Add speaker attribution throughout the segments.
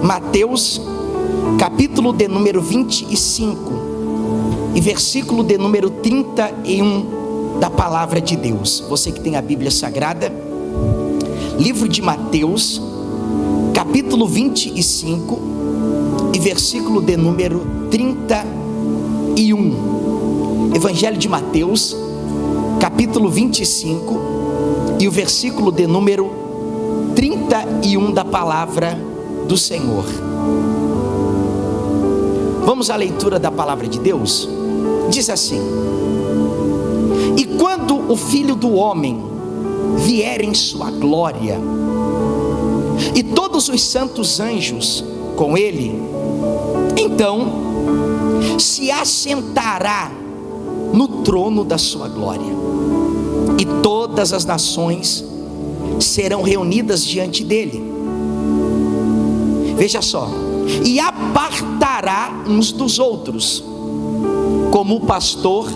Speaker 1: Mateus, capítulo de número 25 e versículo de número 31 da palavra de Deus. Você que tem a Bíblia Sagrada, livro de Mateus, capítulo 25 e versículo de número 31. Evangelho de Mateus, capítulo 25 e o versículo de número 31 da palavra do Senhor. Vamos à leitura da palavra de Deus. Diz assim: e quando o Filho do Homem vier em sua glória, e todos os santos anjos com ele, então se assentará no trono da sua glória, e todas as nações serão reunidas diante dele. Veja só: e apartará uns dos outros, como o pastor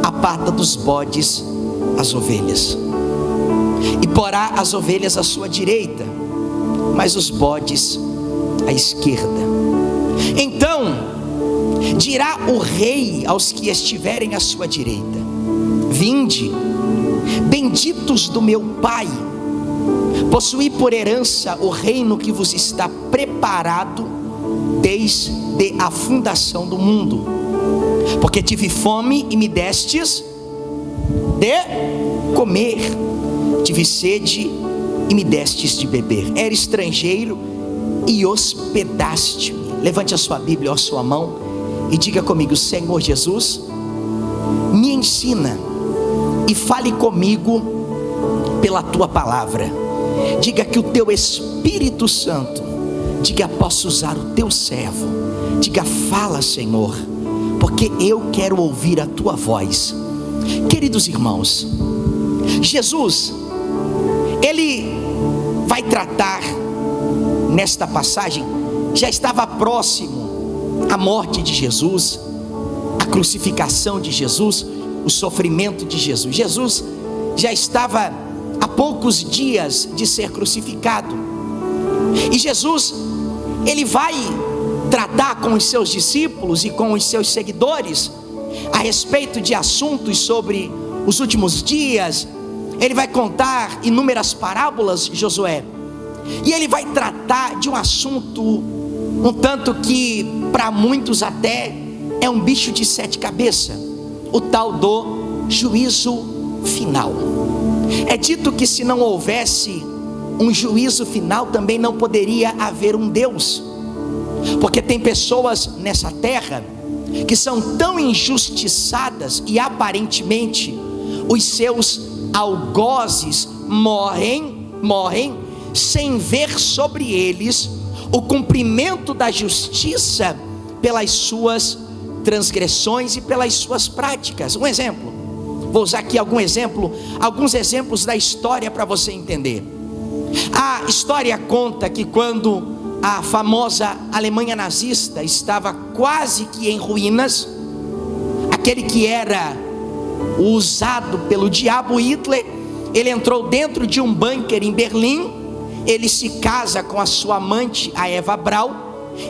Speaker 1: aparta dos bodes as ovelhas, e porá as ovelhas à sua direita, mas os bodes à esquerda. Então dirá o rei aos que estiverem à sua direita: vinde, benditos do meu Pai, possuí por herança o reino que vos está preparado desde a fundação do mundo. Porque tive fome e me destes de comer, tive sede e me destes de beber, era estrangeiro e hospedaste-me. Levante a sua Bíblia ou a sua mão e diga comigo: Senhor Jesus, me ensina e fale comigo pela tua palavra. Diga que o teu Espírito Santo, diga: posso usar o teu servo. Diga: fala, Senhor, porque eu quero ouvir a tua voz. Queridos irmãos, Jesus, ele vai tratar nesta passagem, já estava próximo a morte de Jesus, a crucificação de Jesus, o sofrimento de Jesus. Jesus já estava a poucos dias de ser crucificado, e Jesus, ele vai tratar com os seus discípulos e com os seus seguidores a respeito de assuntos sobre os últimos dias. Ele vai contar inúmeras parábolas, Josué, e ele vai tratar de um assunto um tanto que para muitos até é um bicho de sete cabeças, o tal do juízo final. É dito que se não houvesse um juízo final, também não poderia haver um Deus, porque tem pessoas nessa terra que são tão injustiçadas e aparentemente os seus algozes morrem sem ver sobre eles o cumprimento da justiça pelas suas transgressões e pelas suas práticas. Um exemplo, vou usar aqui alguns exemplos da história para você entender. A história conta que quando a famosa Alemanha nazista estava quase que em ruínas, aquele que era usado pelo diabo, Hitler, ele entrou dentro de um bunker em Berlim. Ele se casa com a sua amante, a Eva Braun,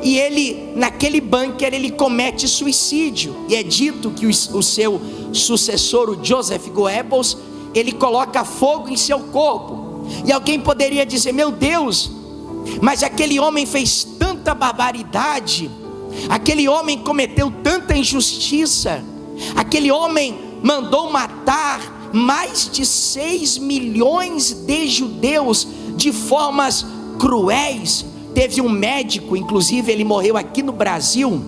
Speaker 1: e ele, naquele bunker, ele comete suicídio. E é dito que o seu sucessor, o Joseph Goebbels, ele coloca fogo em seu corpo. E alguém poderia dizer: meu Deus, mas aquele homem fez tanta barbaridade, aquele homem cometeu tanta injustiça, aquele homem mandou matar mais de 6 milhões de judeus de formas cruéis. Teve um médico, inclusive ele morreu aqui no Brasil,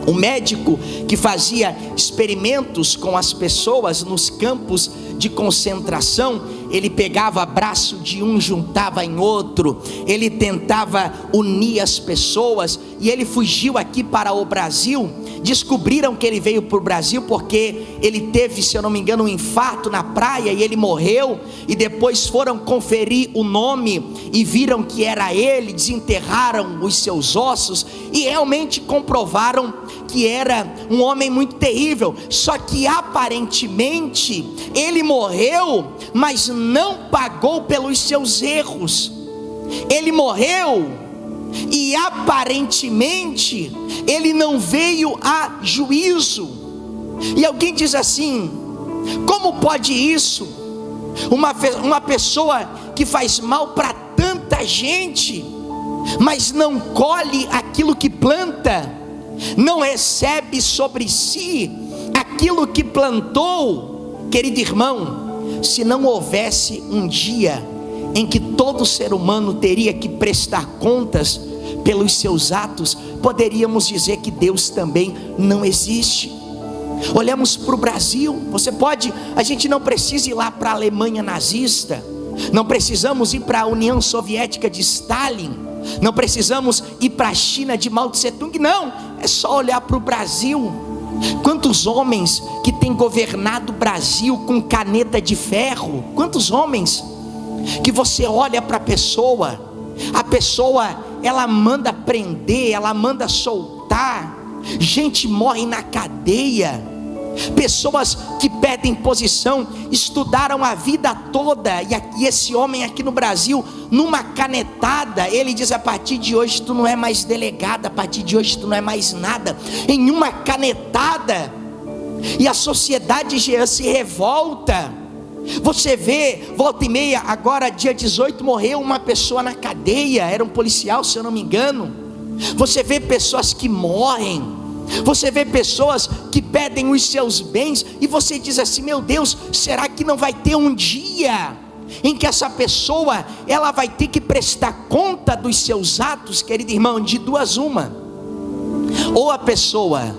Speaker 1: um médico que fazia experimentos com as pessoas nos campos de concentração. Ele pegava braço de um, juntava em outro, ele tentava unir as pessoas, e ele fugiu aqui para o Brasil. Descobriram que ele veio para o Brasil porque ele teve, se eu não me engano, um infarto na praia e ele morreu. E depois foram conferir o nome e viram que era ele, desenterraram os seus ossos e realmente comprovaram que era um homem muito terrível. Só que aparentemente ele morreu, mas não pagou pelos seus erros. Ele morreu e e aparentemente ele não veio a juízo. E alguém diz assim: como pode isso? Uma pessoa que faz mal para tanta gente, mas não colhe aquilo que planta, não recebe sobre si aquilo que plantou. Querido irmão, se não houvesse um dia em que todo ser humano teria que prestar contas pelos seus atos, poderíamos dizer que Deus também não existe. Olhamos para o Brasil. A gente não precisa ir lá para a Alemanha nazista, não precisamos ir para a União Soviética de Stalin, não precisamos ir para a China de Mao Tse Tung, não, é só olhar para o Brasil. Quantos homens que têm governado o Brasil com caneta de ferro? Quantos homens que você olha para a pessoa, ela manda prender, ela manda soltar, gente morre na cadeia, pessoas que perdem posição, estudaram a vida toda, e esse homem aqui no Brasil, numa canetada, ele diz: a partir de hoje tu não é mais delegado, a partir de hoje tu não é mais nada, em uma canetada, e a sociedade já se revolta. Você vê, volta e meia, agora dia 18 morreu uma pessoa na cadeia, era um policial, se eu não me engano. Você vê pessoas que morrem, você vê pessoas que perdem os seus bens, e você diz assim: meu Deus, será que não vai ter um dia em que essa pessoa, ela vai ter que prestar conta dos seus atos? Querido irmão, de duas uma: ou a pessoa,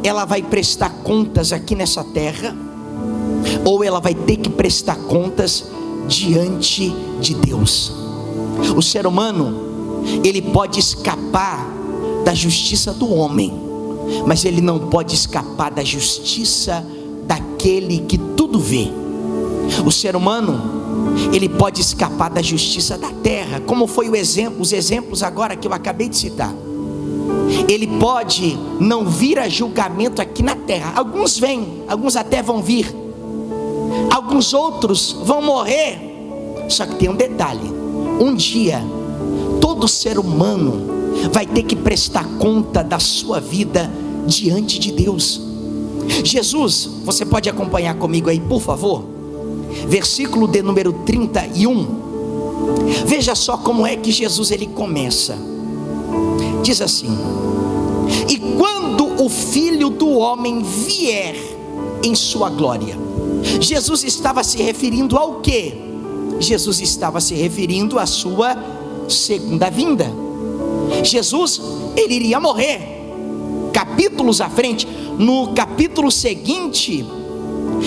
Speaker 1: ela vai prestar contas aqui nessa terra, ou ela vai ter que prestar contas diante de Deus. O ser humano, ele pode escapar da justiça do homem, mas ele não pode escapar da justiça daquele que tudo vê. O ser humano, ele pode escapar da justiça da terra, como foi os exemplos agora que eu acabei de citar. Ele pode não vir a julgamento aqui na terra. Alguns vêm, alguns até vão vir, alguns outros vão morrer. Só que tem um detalhe: um dia todo ser humano vai ter que prestar conta da sua vida diante de Deus. Jesus, você pode acompanhar comigo aí, por favor? Versículo de número 31. Veja só como é que Jesus ele começa. Diz assim: e quando o Filho do Homem vier em sua glória. Jesus estava se referindo ao quê? Jesus estava se referindo à sua segunda vinda. Jesus, ele iria morrer. Capítulos à frente, no capítulo seguinte,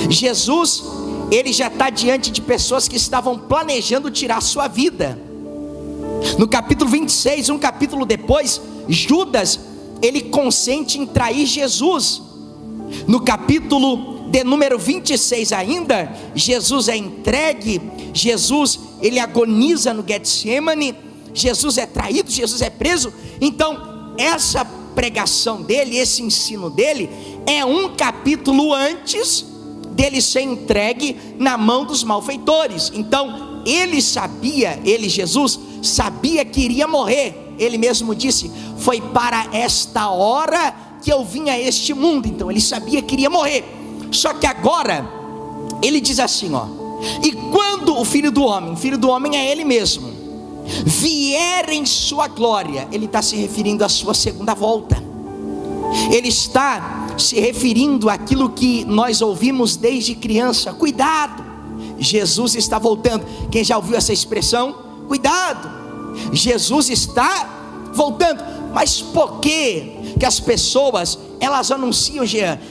Speaker 1: Jesus, ele já está diante de pessoas que estavam planejando tirar sua vida. No capítulo 26, um capítulo depois, Judas, ele consente em trair Jesus. No capítulo de número 26 ainda, Jesus é entregue, Jesus, ele agoniza no Getsemane, Jesus é traído, Jesus é preso. Então, essa pregação dele, esse ensino dele, é um capítulo antes dele ser entregue na mão dos malfeitores. Então, Jesus, sabia que iria morrer. Ele mesmo disse: foi para esta hora que eu vim a este mundo. Então, ele sabia que iria morrer. Só que agora, ele diz assim, ó: e quando o Filho do Homem é ele mesmo, vier em sua glória. Ele está se referindo à sua segunda volta. Ele está se referindo àquilo que nós ouvimos desde criança: cuidado, Jesus está voltando. Quem já ouviu essa expressão? Cuidado, Jesus está voltando. Mas por que as pessoas, elas anunciam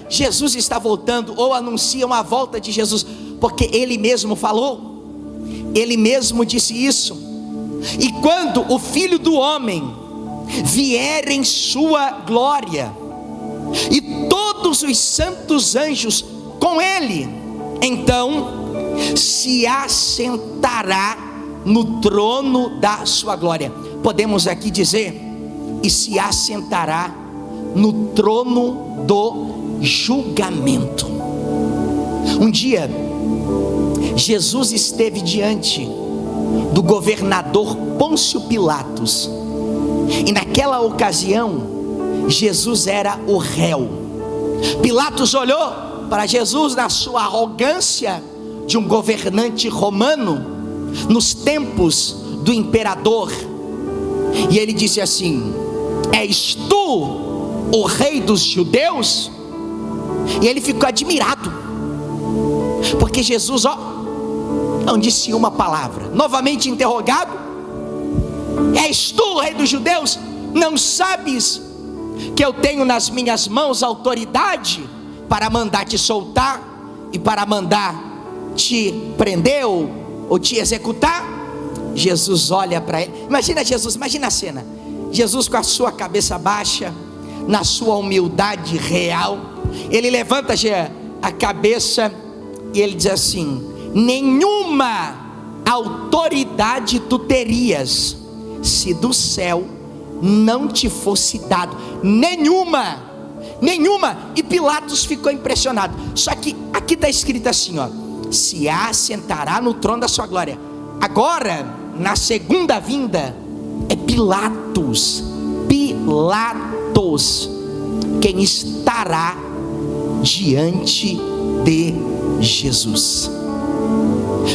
Speaker 1: Jesus está voltando, ou anunciam a volta de Jesus? Porque ele mesmo falou, ele mesmo disse isso. E quando o Filho do Homem vier em sua glória, e todos os santos anjos com ele, então se assentará no trono da sua glória. Podemos aqui dizer: e se assentará no trono do julgamento. Um dia, Jesus esteve diante do governador Pôncio Pilatos, E naquela ocasião, Jesus era o réu. Pilatos olhou para Jesus na sua arrogância de um governante romano, nos tempos do imperador, e ele disse assim: és tu o rei dos judeus? E ele ficou admirado, porque Jesus, não disse uma palavra. Novamente interrogado: és tu o rei dos judeus? Não sabes que eu tenho nas minhas mãos autoridade para mandar te soltar e para mandar te prender ou te executar? Jesus olha para ele. Imagina Jesus, imagina a cena. Jesus com a sua cabeça baixa, na sua humildade real, ele levanta a cabeça e ele diz assim: nenhuma autoridade tu terias se do céu não te fosse dado. Nenhuma. E Pilatos ficou impressionado. Só que aqui está escrito assim, se assentará no trono da sua glória. Agora, na segunda vinda, é Pilatos quem estará diante de Jesus.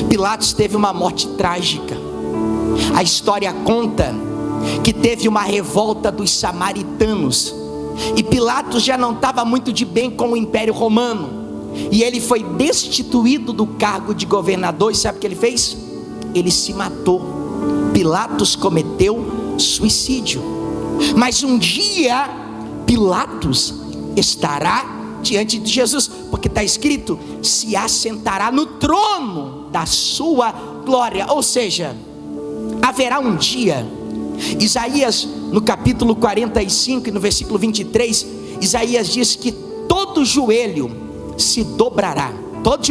Speaker 1: Pilatos teve uma morte trágica. A história conta que teve uma revolta dos samaritanos, e Pilatos já não estava muito de bem com o Império Romano, e ele foi destituído do cargo de governador. E sabe o que ele fez? Ele se matou. Pilatos cometeu suicídio. Mas um dia Pilatos estará diante de Jesus, porque está escrito: se assentará no trono da sua glória. Ou seja, haverá um dia. Isaías, no capítulo 45 e no versículo 23, Isaías diz que todo joelho se dobrará. Todo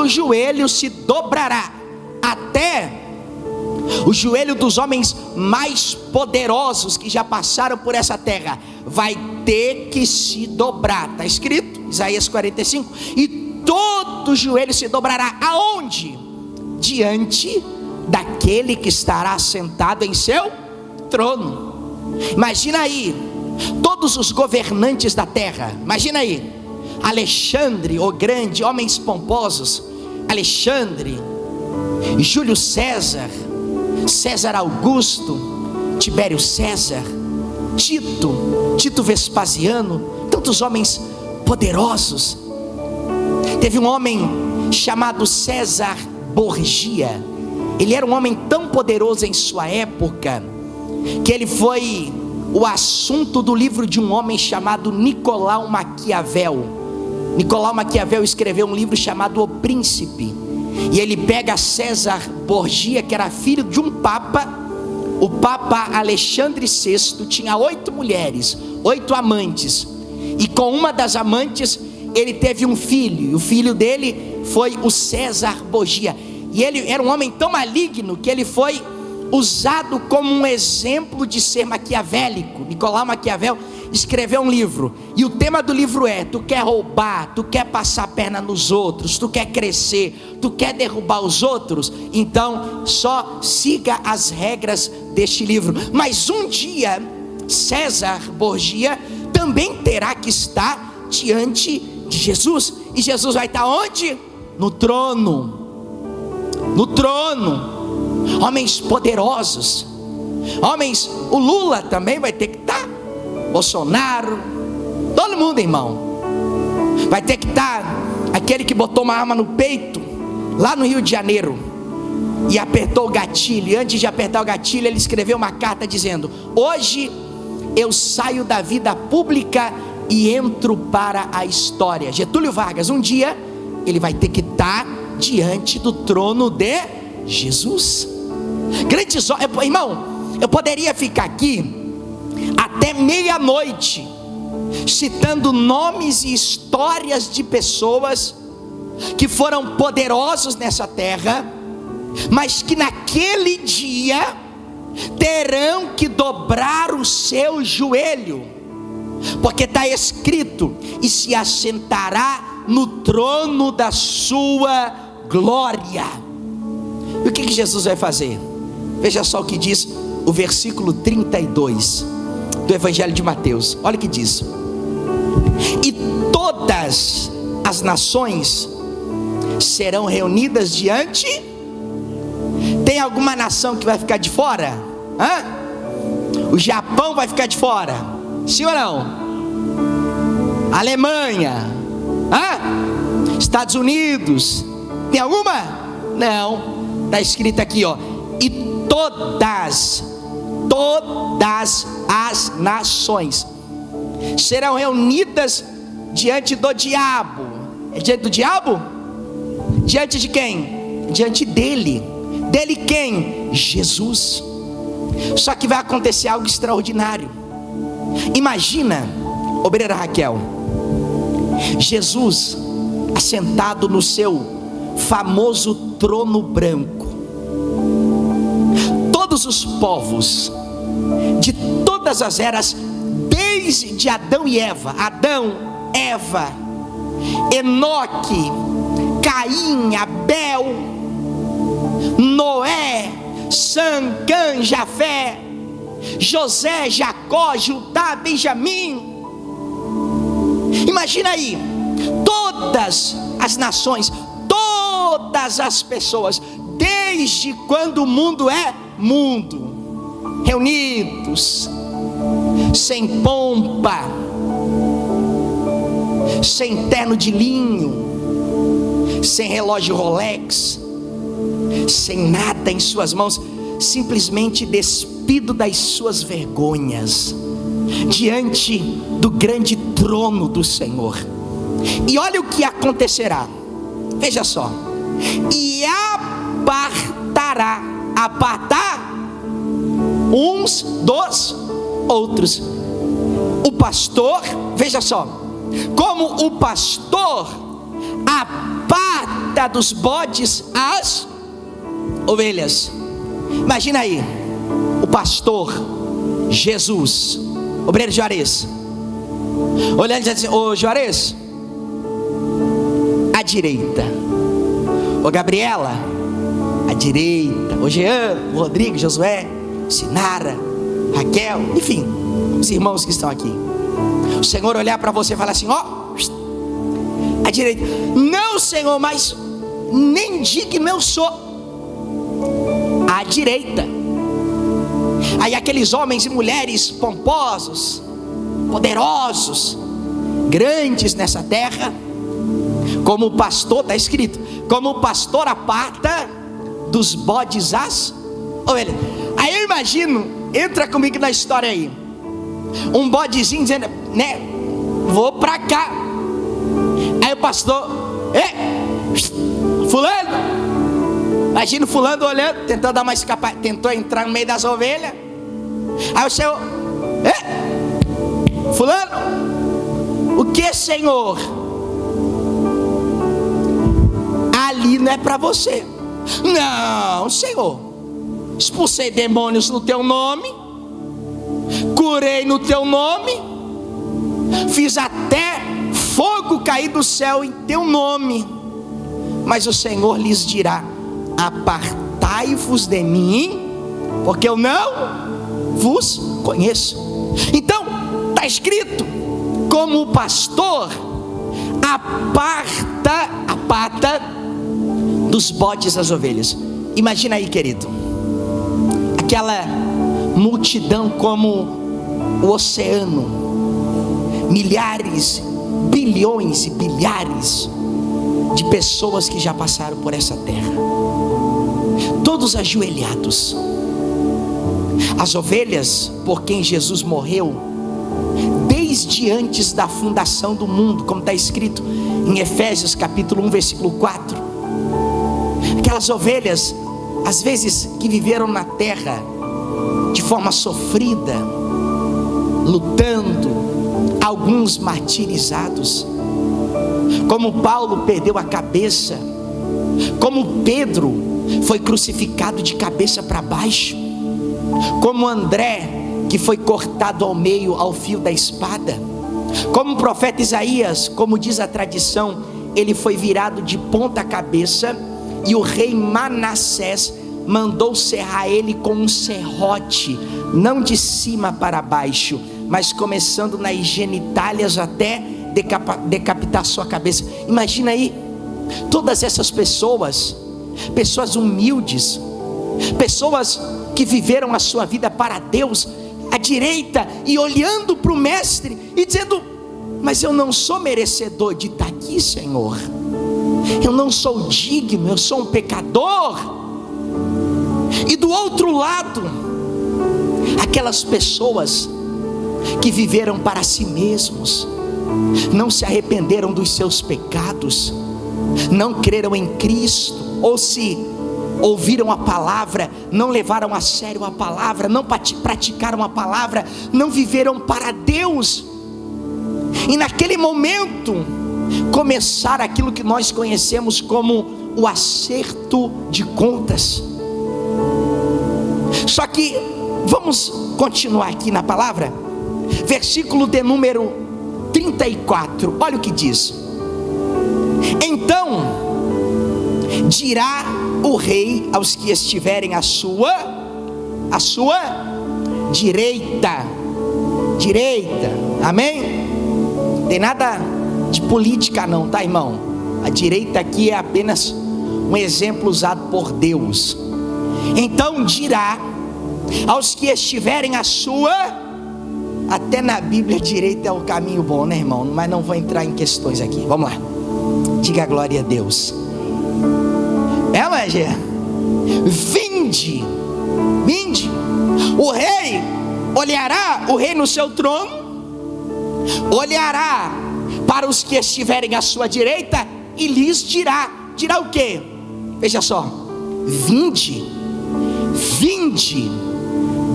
Speaker 1: joelho se dobrará, até o joelho dos homens mais poderosos que já passaram por essa terra vai ter que se dobrar. Está escrito, Isaías 45, e todo joelho se dobrará. Aonde? Diante daquele que estará sentado em seu trono. Imagina aí, todos os governantes da terra. Imagina aí, Alexandre o Grande, homens pomposos, Alexandre, Júlio César, César Augusto, Tibério César, Tito Vespasiano, tantos homens poderosos. Teve um homem chamado César Borgia. Ele era um homem tão poderoso em sua época, que ele foi o assunto do livro de um homem chamado Nicolau Maquiavel. Nicolau Maquiavel escreveu um livro chamado O Príncipe, e ele pega César Borgia, que era filho de um papa. O papa Alexandre VI tinha 8 mulheres, 8 amantes, e com uma das amantes ele teve um filho, e o filho dele foi o César Borgia. E ele era um homem tão maligno que ele foi usado como um exemplo de ser maquiavélico. Nicolau Maquiavel escreveu um livro, e o tema do livro é: tu quer roubar, tu quer passar a perna nos outros, tu quer crescer, tu quer derrubar os outros, então só siga as regras deste livro. Mas um dia César Borgia também terá que estar diante de Jesus, e Jesus vai estar onde? No trono. Homens poderosos, homens, o Lula também vai ter que estar, Bolsonaro, todo mundo, irmão, vai ter que estar. Aquele que botou uma arma no peito lá no Rio de Janeiro e apertou o gatilho, e antes de apertar o gatilho ele escreveu uma carta dizendo: hoje eu saio da vida pública e entro para a história. Getúlio Vargas, um dia ele vai ter que estar diante do trono de Jesus. Grandes, irmão, eu poderia ficar aqui até meia-noite citando nomes e histórias de pessoas que foram poderosos nessa terra, mas que naquele dia terão que dobrar o seu joelho, porque está escrito: e se assentará no trono da sua glória. E o que Jesus vai fazer? Veja só o que diz o versículo 32 do Evangelho de Mateus. Olha o que diz: e todas as nações serão reunidas diante. Tem alguma nação que vai ficar de fora? O Japão vai ficar de fora? Sim ou não? Alemanha? Estados Unidos? Tem alguma? Não. Está escrito aqui, ó. E todas as nações serão reunidas diante do diabo. É diante do diabo? Diante de quem? Diante dele. Dele quem? Jesus. Só que vai acontecer algo extraordinário. Imagina, obreira Raquel, Jesus assentado no seu famoso trono branco. Todos os povos de todas as eras, desde Adão e Eva, Enoque, Caim, Abel, Noé, Sem, Cã, Jafé, José, Jacó, Judá, Benjamim. Imagina aí, todas as nações, todas as pessoas, desde quando o mundo é mundo, reunidos, sem pompa, sem terno de linho, sem relógio Rolex, sem nada em suas mãos, simplesmente despido das suas vergonhas, diante do grande trono do Senhor. E olha o que acontecerá, veja só: e apartar uns dos outros. O pastor, veja só, como o pastor aparta dos bodes as ovelhas. Imagina aí, o pastor Jesus, obreiro Juarez, olhando e dizendo assim: ô Juarez, à direita. Ô Gabriela, à direita. Ô Jean, o Rodrigo, Josué, Sinara, Raquel, enfim, os irmãos que estão aqui. O Senhor olhar para você e falar assim: ó, à direita. Não, Senhor, mas nem digno eu sou. À direita. Aí aqueles homens e mulheres pomposos, poderosos, grandes nessa terra, como o pastor, está escrito, como o pastor aparta dos bodes as ovelhas. Aí eu imagino, entra comigo na história aí, um bodezinho dizendo, né, vou pra cá. Aí o pastor, fulano, imagina o fulano olhando, tentando dar uma escapada, tentou entrar no meio das ovelhas. Aí o Senhor, fulano, o que, Senhor? Ali não é para você. Não, Senhor, expulsei demônios no teu nome, curei no teu nome, fiz até fogo cair do céu em teu nome. Mas o Senhor lhes dirá: apartai-vos de mim, porque eu não vos conheço. Então está escrito, como o pastor aparta dos bodes as ovelhas. Imagina aí, querido, aquela multidão como o oceano, milhares, bilhões e bilhares de pessoas que já passaram por essa terra, todos ajoelhados. As ovelhas por quem Jesus morreu desde antes da fundação do mundo, como está escrito em Efésios capítulo 1 versículo 4. Aquelas ovelhas, às vezes, que viveram na terra de forma sofrida, lutando, alguns martirizados, como Paulo perdeu a cabeça, como Pedro foi crucificado de cabeça para baixo, como André, que foi cortado ao meio ao fio da espada, como o profeta Isaías, como diz a tradição, ele foi virado de ponta cabeça, e o rei Manassés mandou serrar ele com um serrote, não de cima para baixo, mas começando nas genitálias até decapitar sua cabeça. Imagina aí, todas essas pessoas humildes, pessoas que viveram a sua vida para Deus, à direita, e olhando para o mestre e dizendo: mas eu não sou merecedor de estar aqui, Senhor, eu não sou digno, eu sou um pecador. E do outro lado, aquelas pessoas que viveram para si mesmos, não se arrependeram dos seus pecados, não creram em Cristo, ou se ouviram a palavra, não levaram a sério a palavra, não praticaram a palavra, não viveram para Deus. E naquele momento começar aquilo que nós conhecemos como o acerto de contas. Só que vamos continuar aqui na palavra, versículo de número 34, olha o que diz: então dirá o rei aos que estiverem à sua direita, amém? Não tem nada de política não, tá, irmão? A direita aqui é apenas um exemplo usado por Deus. Então dirá aos que estiverem à sua, até na Bíblia direita é o caminho bom, né, irmão? Mas não vou entrar em questões aqui, vamos lá, diga glória a Deus. Mas vinde, o rei olhará, o rei no seu trono, olhará para os que estiverem à sua direita e lhes dirá o quê? Veja só: vinde,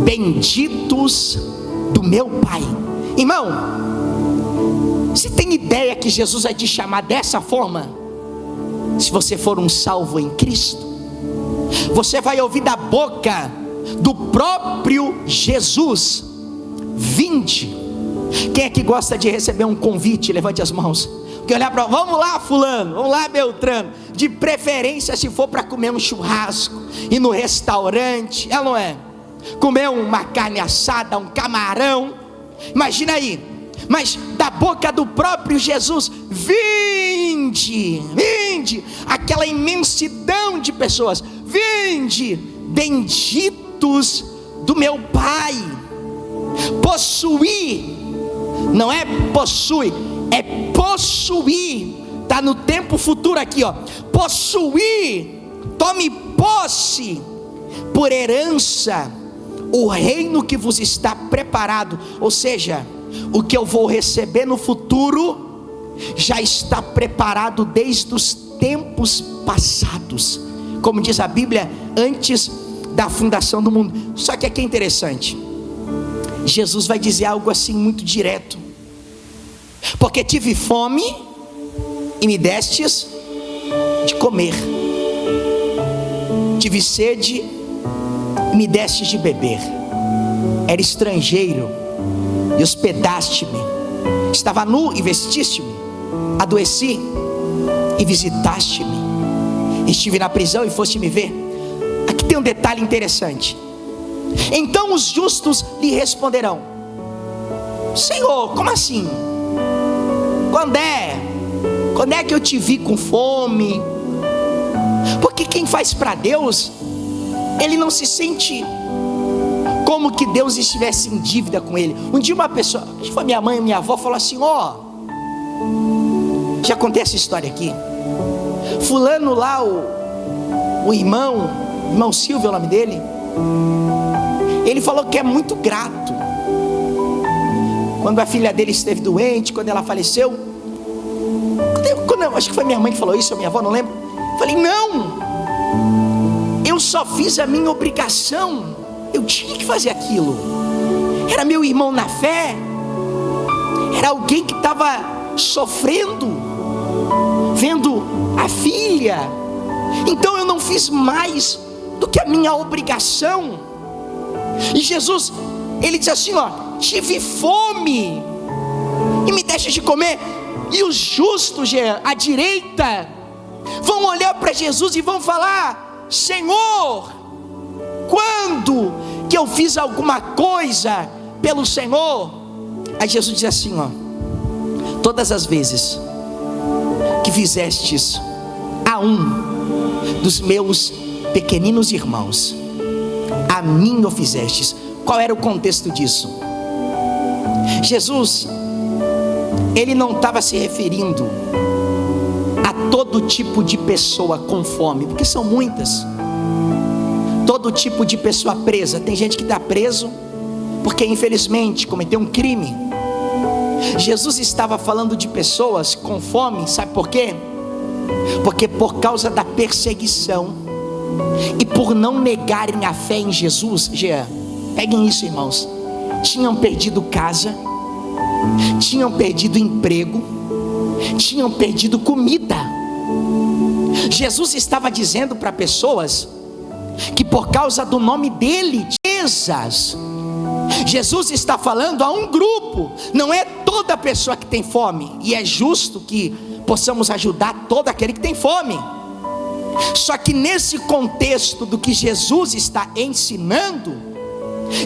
Speaker 1: benditos do meu Pai. Irmão, você tem ideia que Jesus vai te chamar dessa forma? Se você for um salvo em Cristo, você vai ouvir da boca do próprio Jesus: vinde. Quem é que gosta de receber um convite? Levante as mãos. Que olhar para, vamos lá fulano, vamos lá Beltrano, de preferência se for para comer um churrasco, ir no restaurante, não é? Comer uma carne assada, um camarão, imagina aí, mas da boca do próprio Jesus: vinde, aquela imensidão de pessoas: vinde, benditos do meu Pai. Possuir, não é possui, é possuir, está no tempo futuro aqui, ó. Possuir, tome posse por herança o reino que vos está preparado. Ou seja, o que eu vou receber no futuro já está preparado desde os tempos passados, como diz a Bíblia, antes da fundação do mundo. Só que aqui é interessante, Jesus vai dizer algo assim muito direto: porque tive fome e me destes de comer, tive sede e me destes de beber, era estrangeiro e hospedaste-me, estava nu e vestiste-me, adoeci e visitaste-me, estive na prisão e foste me ver. Aqui tem um detalhe interessante: então os justos lhe responderão: Senhor, como assim? Quando é que eu te vi com fome? Porque quem faz para Deus, ele não se sente como que Deus estivesse em dívida com ele. Um dia uma pessoa, acho que foi minha mãe e minha avó, falou assim: já contei essa história aqui, fulano lá, o irmão Silvio é o nome dele, ele falou que é muito grato quando a filha dele esteve doente, quando ela faleceu. Acho que foi minha mãe que falou isso, ou minha avó, não lembro. Falei: não, eu só fiz a minha obrigação, eu tinha que fazer aquilo. Era meu irmão na fé, era alguém que estava sofrendo, vendo a filha. Então eu não fiz mais do que a minha obrigação. E Jesus, ele diz assim: tive fome e me deixa de comer. E os justos, à direita, vão olhar para Jesus e vão falar: Senhor, Quando que eu fiz alguma coisa pelo Senhor? Aí Jesus diz assim, ó: todas as vezes que fizestes a um dos meus pequeninos irmãos, a mim o fizestes. Qual era o contexto disso? Jesus, ele não estava se referindo a todo tipo de pessoa com fome, porque são muitas. Todo tipo de pessoa presa. Tem gente que está preso porque infelizmente cometeu um crime. Jesus estava falando de pessoas com fome, sabe por quê? Porque por causa da perseguição e por não negarem a fé em Jesus, Jean, peguem isso, irmãos, tinham perdido casa, tinham perdido emprego, tinham perdido comida. Jesus estava dizendo para pessoas que por causa do nome dele, Jesus está falando a um grupo, não é toda pessoa que tem fome, e é justo que possamos ajudar todo aquele que tem fome. Só que nesse contexto do que Jesus está ensinando,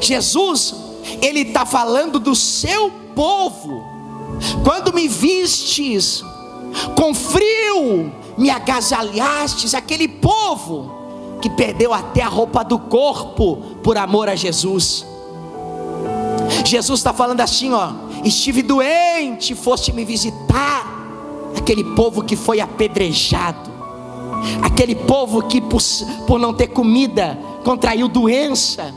Speaker 1: Jesus, ele está falando do seu povo. Quando me vistes com frio, me agasalhastes, aquele povo que perdeu até a roupa do corpo por amor a Jesus. Jesus está falando assim, ó: estive doente, foste me visitar. Aquele povo que foi apedrejado, aquele povo que por não ter comida contraiu doença,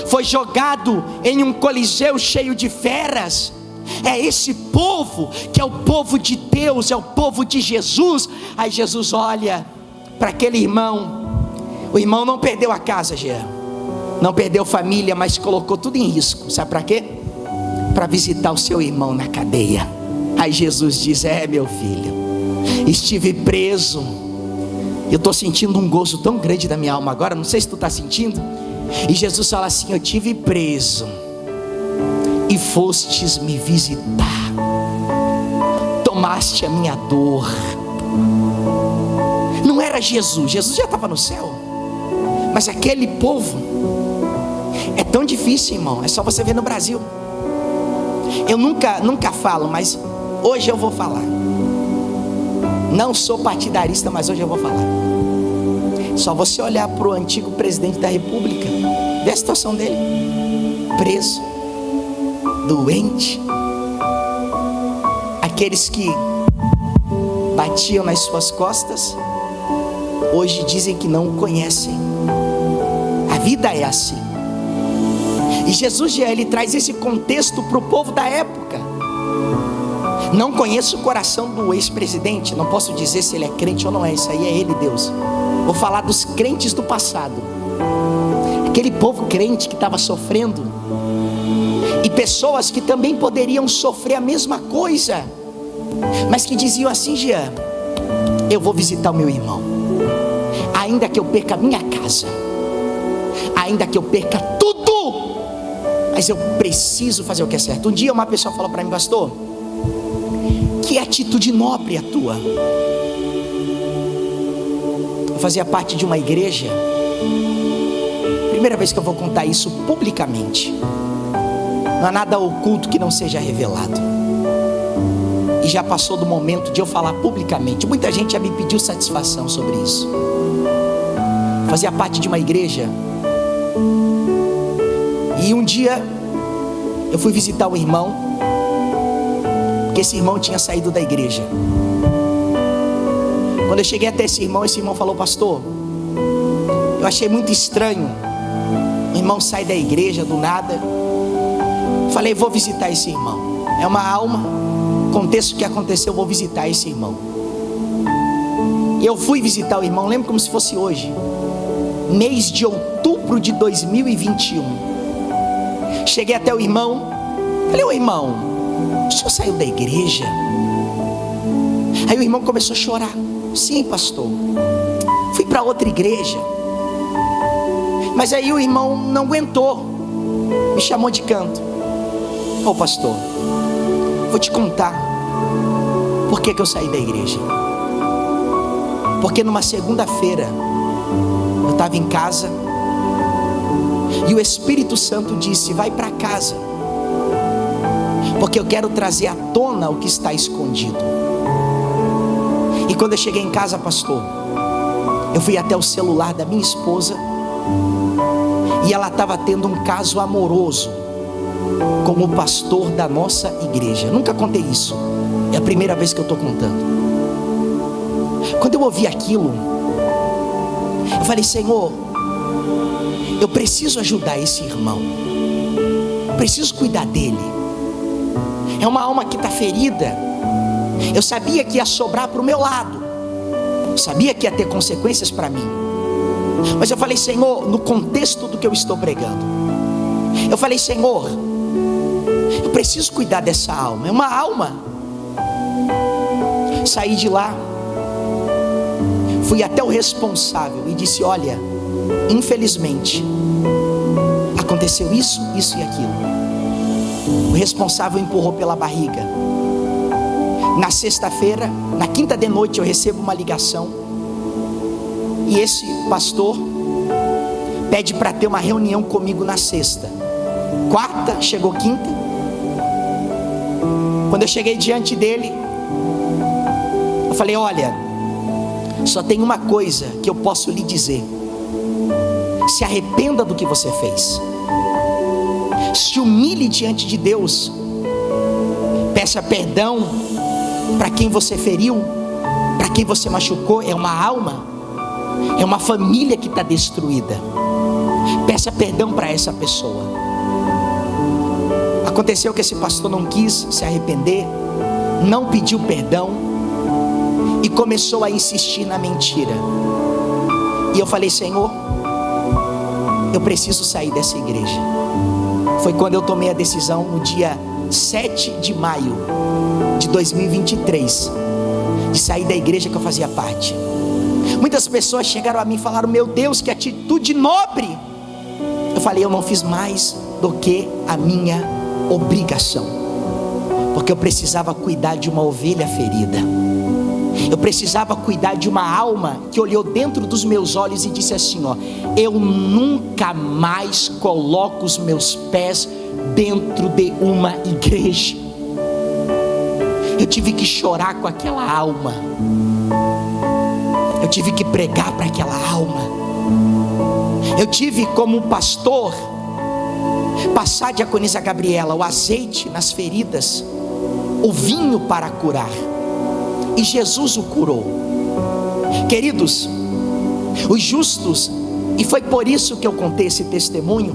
Speaker 1: foi jogado em um coliseu cheio de feras. É esse povo que é o povo de Deus, é o povo de Jesus. Aí Jesus olha para aquele irmão. O irmão não perdeu a casa, Jean, não perdeu família, mas colocou tudo em risco. Sabe para quê? Para visitar o seu irmão na cadeia. Aí Jesus diz: é, meu filho, estive preso. Eu estou sentindo um gozo tão grande da minha alma agora, não sei se tu está sentindo. E Jesus fala assim: eu tive preso e fostes me visitar, tomaste a minha dor. Não era Jesus, Jesus já estava no céu, mas aquele povo, é tão difícil, irmão, é só você ver no Brasil. Eu nunca falo, mas hoje eu vou falar. Não sou partidarista, mas hoje eu vou falar. Só você olhar para o antigo presidente da república, ver a situação dele, preso, doente. Aqueles que batiam nas suas costas, hoje dizem que não o conhecem. A vida é assim. E Jesus, ele traz esse contexto para o povo da época. Não conheço o coração do ex-presidente, não posso dizer se ele é crente ou não é. Isso aí é ele, Deus. Vou falar dos crentes do passado, aquele povo crente que estava sofrendo, e pessoas que também poderiam sofrer a mesma coisa, mas que diziam assim: Jean, eu vou visitar o meu irmão, ainda que eu perca a minha casa, ainda que eu perca tudo, mas eu preciso fazer o que é certo. Um dia uma pessoa falou para mim: pastor, que atitude nobre a tua. Eu fazia parte de uma igreja, primeira vez que eu vou contar isso publicamente, não há nada oculto que não seja revelado, e já passou do momento de eu falar publicamente. Muita gente já me pediu satisfação sobre isso. Eu fazia parte de uma igreja, e um dia eu fui visitar um irmão, porque esse irmão tinha saído da igreja. Quando eu cheguei até esse irmão falou: pastor, eu achei muito estranho, o irmão sai da igreja do nada. Falei: vou visitar esse irmão, é uma alma, contexto que aconteceu, vou visitar esse irmão. Eu fui visitar o irmão, lembro como se fosse hoje, mês de outubro de 2021. Cheguei até o irmão, falei: ô irmão, o senhor saiu da igreja? Aí o irmão começou a chorar. Sim, pastor, fui para outra igreja. Mas aí o irmão não aguentou, me chamou de canto. Ô pastor, vou te contar por que eu saí da igreja. Porque numa segunda-feira eu estava em casa, E o Espírito Santo disse: vai para casa, porque eu quero trazer à tona o que está escondido. E quando eu cheguei em casa, pastor, eu fui até o celular da minha esposa, e ela estava tendo um caso amoroso com o pastor da nossa igreja. Nunca contei isso, é a primeira vez que eu estou contando. Quando eu ouvi aquilo, eu falei: Senhor, eu preciso ajudar esse irmão, preciso cuidar dele. É uma alma que está ferida. Eu sabia que ia sobrar para o meu lado, eu sabia que ia ter consequências para mim, mas eu falei: Senhor, no contexto do que eu estou pregando, eu falei: Senhor, eu preciso cuidar dessa alma. É uma alma. Saí de lá, fui até o responsável e disse: olha, infelizmente aconteceu isso, isso e aquilo. O responsável empurrou pela barriga. Na sexta-feira, na quinta de noite, eu recebo uma ligação, e esse pastor pede para ter uma reunião comigo na sexta. Quarta, chegou quinta. Quando eu cheguei diante dele, eu falei: olha, só tem uma coisa que eu posso lhe dizer: se arrependa do que você fez, se humilhe diante de Deus, peça perdão para quem você feriu, para quem você machucou. É uma alma, é uma família que está destruída. Peça perdão para essa pessoa. Aconteceu que esse pastor não quis se arrepender, não pediu perdão e começou a insistir na mentira. E eu falei: Senhor, eu preciso sair dessa igreja. Foi quando eu tomei a decisão, no dia 7 de maio de 2023, de sair da igreja que eu fazia parte. Muitas pessoas chegaram a mim e falaram: meu Deus, que atitude nobre. Eu falei: eu não fiz mais do que a minha obrigação, porque eu precisava cuidar de uma ovelha ferida. Eu precisava cuidar de uma alma que olhou dentro dos meus olhos e disse assim: ó, eu nunca mais coloco os meus pés dentro de uma igreja. Eu tive que chorar com aquela alma, eu tive que pregar para aquela alma, eu tive, como pastor, passar a diaconisa Gabriela o azeite nas feridas, o vinho para curar, e Jesus o curou. Queridos, os justos, e foi por isso que eu contei esse testemunho,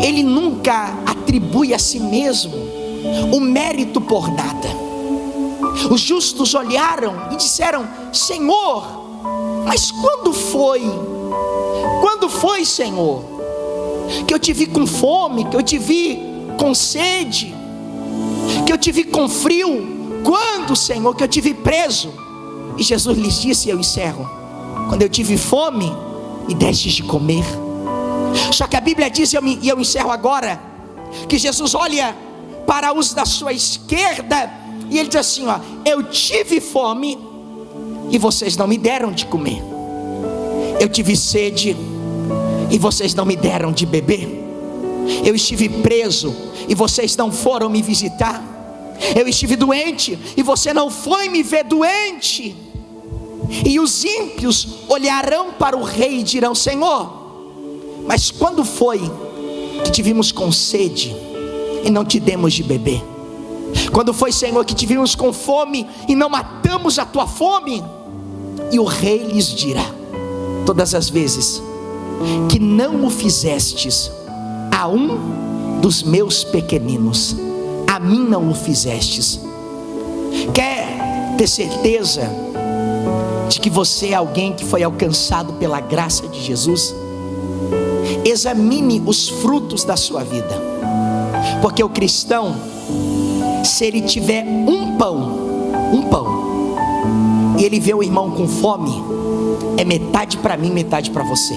Speaker 1: ele nunca atribui a si mesmo o mérito por nada. Os justos olharam e disseram: Senhor, mas quando foi, Senhor, que eu te vi com fome, que eu te vi com sede, que eu te vi com frio? Quando, Senhor, que eu te vi preso? E Jesus lhes disse, e eu encerro: quando eu tive fome e destes de comer. Só que a Bíblia diz, e eu encerro agora, que Jesus olha para os da sua esquerda e ele diz assim: ó, eu tive fome e vocês não me deram de comer, eu tive sede e vocês não me deram de beber, eu estive preso e vocês não foram me visitar, eu estive doente e você não foi me ver doente. E os ímpios olharão para o rei e dirão: Senhor, mas quando foi que te vimos com sede e não te demos de beber? Quando foi, Senhor, que te vimos com fome e não matamos a tua fome? E o rei lhes dirá: todas as vezes que não o fizestes a um dos meus pequeninos, a mim não o fizestes. Quer ter certeza de que você é alguém que foi alcançado pela graça de Jesus? Examine os frutos da sua vida, porque o cristão, se ele tiver um pão, e ele vê o irmão com fome, é metade para mim, metade para você.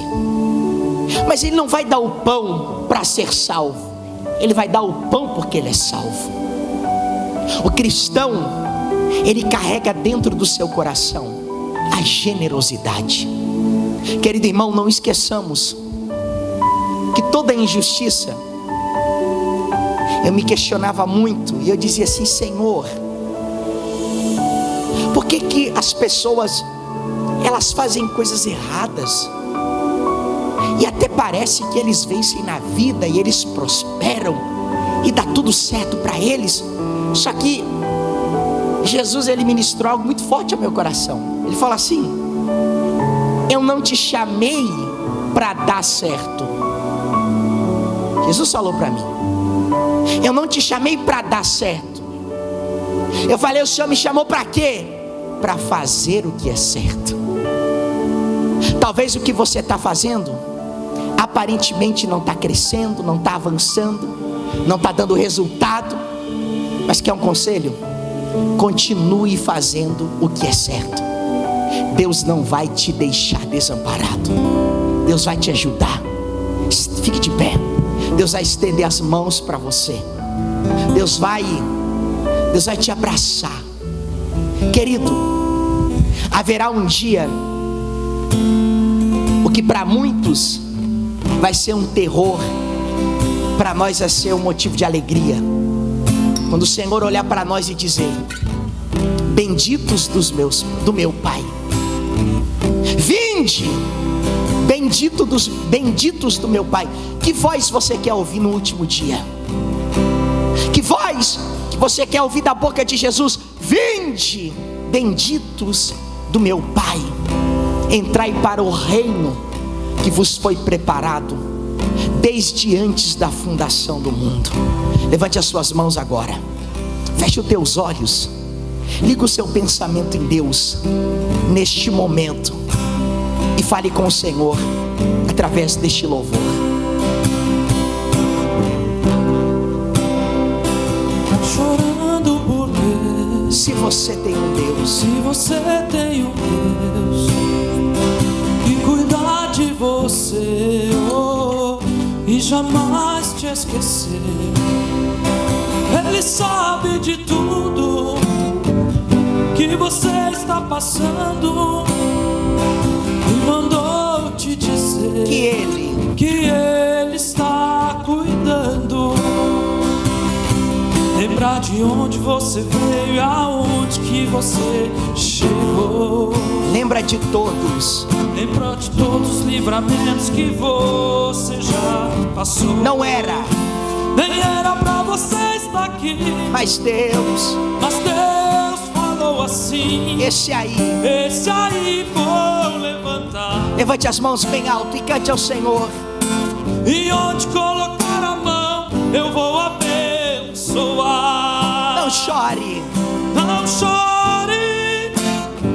Speaker 1: Mas ele não vai dar o pão para ser salvo, ele vai dar o pão porque ele é salvo. O cristão, ele carrega dentro do seu coração a generosidade. Querido irmão, não esqueçamos que toda injustiça, eu me questionava muito e eu dizia assim: Senhor, por que as pessoas elas fazem coisas erradas e até parece que eles vencem na vida e eles prosperam e dá tudo certo para eles? Só que Jesus, ele ministrou algo muito forte ao meu coração. Ele fala assim: eu não te chamei para dar certo. Jesus falou para mim: eu não te chamei para dar certo. Eu falei: o Senhor me chamou para quê? Para fazer o que é certo. Talvez o que você está fazendo aparentemente não está crescendo, não está avançando, não está dando resultado. Mas quer um conselho? Continue fazendo o que é certo. Deus não vai te deixar desamparado. Deus vai te ajudar. Fique de pé. Deus vai estender as mãos para você. Deus vai te abraçar. Querido, haverá um dia, o que para muitos vai ser um terror, para nós vai ser um motivo de alegria. Quando o Senhor olhar para nós e dizer: benditos do meu Pai, vinde, benditos do meu Pai. Que voz você quer ouvir no último dia? Que voz que você quer ouvir da boca de Jesus? Vinde, benditos do meu Pai, entrai para o reino que vos foi preparado desde antes da fundação do mundo. Levante as suas mãos agora, feche os teus olhos, liga o seu pensamento em Deus neste momento e fale com o Senhor através deste louvor.
Speaker 2: Chorando por quê?
Speaker 1: Se você tem um Deus,
Speaker 2: Se você tem um Deus que cuida de você, e jamais te esquecer. Ele sabe de tudo que você está passando e mandou te dizer
Speaker 1: que
Speaker 2: Ele está cuidando. Lembrar de onde você veio e aonde que você chegou.
Speaker 1: Lembra de todos.
Speaker 2: Lembra de todos os livramentos que você já passou.
Speaker 1: Não era,
Speaker 2: nem era pra você estar aqui,
Speaker 1: mas Deus
Speaker 2: falou assim:
Speaker 1: esse aí
Speaker 2: vou levantar.
Speaker 1: Levante as mãos bem alto e cante ao Senhor.
Speaker 2: E onde colocar a mão eu vou abençoar.
Speaker 1: Não chore,
Speaker 2: não chore,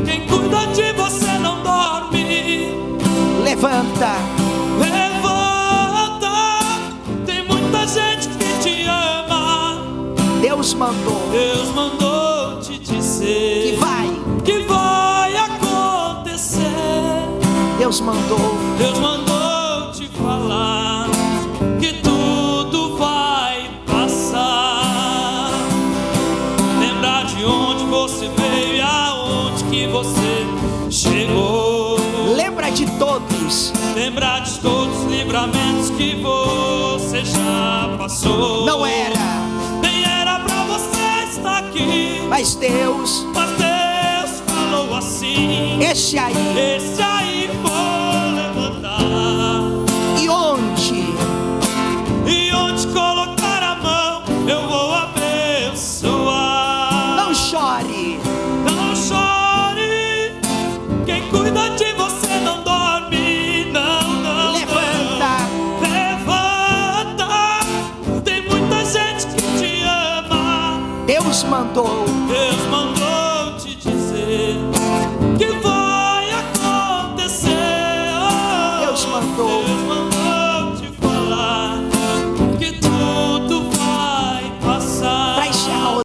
Speaker 2: quem cuida de você não dorme.
Speaker 1: Levanta,
Speaker 2: tem muita gente que te ama.
Speaker 1: Deus mandou
Speaker 2: te dizer
Speaker 1: que vai
Speaker 2: acontecer.
Speaker 1: Deus mandou
Speaker 2: te falar que tudo vai passar. Lembrar de onde você veio e aonde que você chegou.
Speaker 1: Lembra de todos.
Speaker 2: Lembrar de todos os livramentos que você já passou.
Speaker 1: Não era,
Speaker 2: nem era pra você estar aqui,
Speaker 1: mas Deus
Speaker 2: falou assim:
Speaker 1: esse aí
Speaker 2: vou levantar.
Speaker 1: E onde
Speaker 2: colocar a mão eu vou abençoar.
Speaker 1: Não chore,
Speaker 2: quem cuida de você não dorme. Não
Speaker 1: levanta,
Speaker 2: tem muita gente que te ama.
Speaker 1: Deus mandou